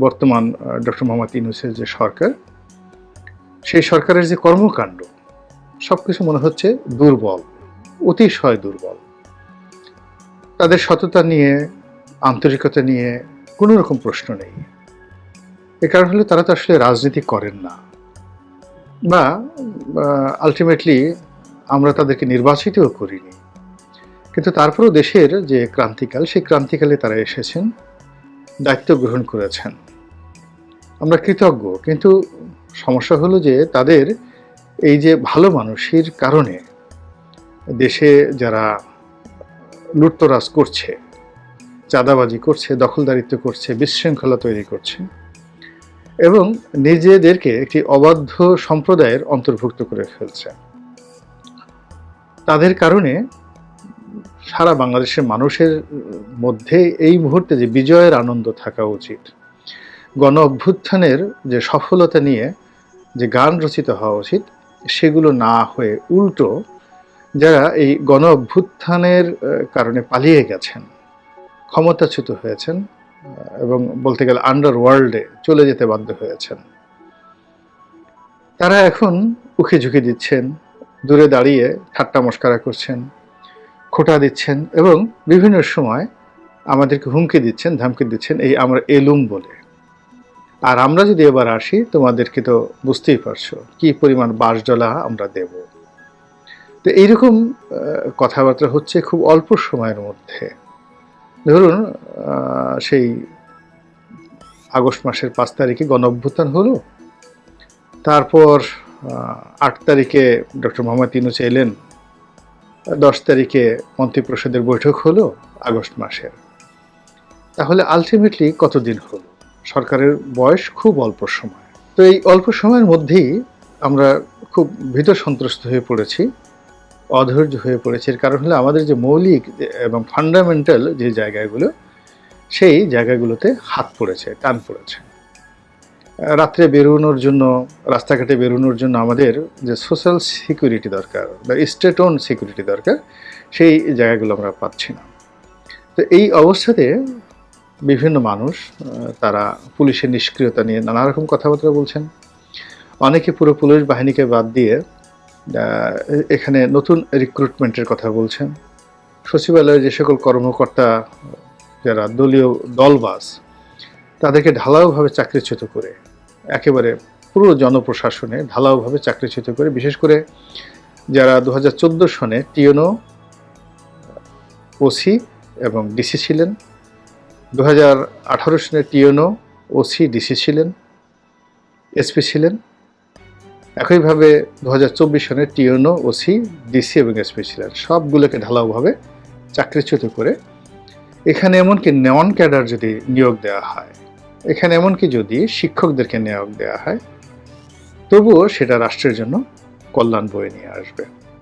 বর্তমান ডক্টর মোহাম্মদ ইউনূসের যে সরকার, সেই সরকারের যে কর্মকাণ্ড সবকিছু মনে হচ্ছে দুর্বল, অতিশয় দুর্বল। তাদের সততা নিয়ে, আন্তরিকতা নিয়ে কোনো রকম প্রশ্ন নেই। এ কারণ হলো তারা তো আসলে রাজনীতি করেন না, বা আলটিমেটলি আমরা তাদেরকে নির্বাচিতও করিনি। কিন্তু তারপরেও দেশের যে ক্রান্তিকাল, সেই ক্রান্তিকালে তারা এসেছেন, দায়িত্ব গ্রহণ করেছেন। আমরা কৃতজ্ঞ, কিন্তু সমস্যা হলো যে তাদের এই যে ভালো মানুষের কারণে দেশে যারা লুটতরাজ করছে, চাঁদাবাজি করছে, দখলদারিত্ব করছে, বিশৃঙ্খলা তৈরি করছে এবং নিজেদেরকে একটি অবাধ্য সম্প্রদায়ের অন্তর্ভুক্ত করে ফেলছে, তাদের কারণে সারা বাংলাদেশের মানুষের মধ্যে এই মুহূর্তে যে বিজয়ের আনন্দ থাকা উচিত, গণ অভ্যুত্থানের যে সফলতা নিয়ে যে গান রচিত হওয়া উচিত, সেগুলো না হয়ে উল্টো যারা এই গণ অভ্যুত্থানের কারণে পালিয়ে গেছেন, ক্ষমতাচ্যুত হয়েছেন এবং বলতে গেলে আন্ডারওয়ার্ল্ডে চলে যেতে বাধ্য হয়েছেন, তারা এখন উকি ঝুঁকি দিচ্ছেন, দূরে দাঁড়িয়ে ঠাট্টা মশকরা করছেন, খোঁটা দিচ্ছেন এবং বিভিন্ন সময় আমাদেরকে হুমকি দিচ্ছেন, ধামকি দিচ্ছেন, এই আমরা এলুম বলে। আর আমরা যদি এবার আসি, তোমাদেরকে তো বুঝতেই পারছো কি পরিমাণ বাঁশডলা আমরা দেব। তো এইরকম কথাবার্তা হচ্ছে খুব অল্প সময়ের মধ্যে। ধরুন সেই আগস্ট মাসের 5 তারিখে গণ অভ্যুত্থান হলো, তারপর 8 তারিখে ডক্টর মোহাম্মদ ইউনূস এলেন, 10 তারিখে মন্ত্রিপরিষদের বৈঠক হলো আগস্ট মাসের। তাহলে আলটিমেটলি কতদিন হলো? সরকারের বয়স খুব অল্প সময়। তো এই অল্প সময়ের মধ্যেই আমরা খুব ভীত সন্ত্রস্ত হয়ে পড়েছি, অধৈর্য হয়ে পড়েছি। এর কারণ হলো আমাদের যে মৌলিক এবং ফান্ডামেন্টাল যে জায়গাগুলো, সেই জায়গাগুলোতে হাত পড়েছে, টান পড়েছে। রাত্রে বেরোনোর জন্য, রাস্তাঘাটে বেরোনোর জন্য আমাদের যে সোশ্যাল সিকিউরিটি দরকার বা স্টেট ওন সিকিউরিটি দরকার, সেই জায়গাগুলো আমরা পাচ্ছি না। তো এই অবস্থাতে বিভিন্ন মানুষ তারা পুলিশের নিষ্ক্রিয়তা নিয়ে নানা রকম কথাবার্তা বলছেন। অনেকে পুরো পুলিশ বাহিনীকে বাদ দিয়ে এখানে নতুন রিক্রুটমেন্টের কথা বলছেন। সচিবালয়ের যে সকল কর্মকর্তা যারা দলীয় দলবাজ, তাদেরকে ঢালাওভাবে চাকরিচ্যুত করে, একেবারে পুরো জনপ্রশাসনে ঢালাওভাবে চাকরিচ্যুত করে, বিশেষ করে যারা 2014 সনে টিএনও, ওসি এবং ডিসি ছিলেন, 2018 সনে টিএনও, ওসি, ডিসি ছিলেন, এসপি ছিলেন, একইভাবে 2024 সনে টিএনও, ওসি, ডিসি এবং এসপি ছিলেন, সবগুলোকে ঢালাওভাবে চাকরিচ্যুত করে এখানে এমনকি নন ক্যাডার যদি নিয়োগ দেওয়া হয়, এখানে এমনকি যদি শিক্ষকদেরকে নিয়োগ দেওয়া হয়, তবুও সেটা রাষ্ট্রের জন্য কল্যাণ বয়ে নিয়ে আসবে।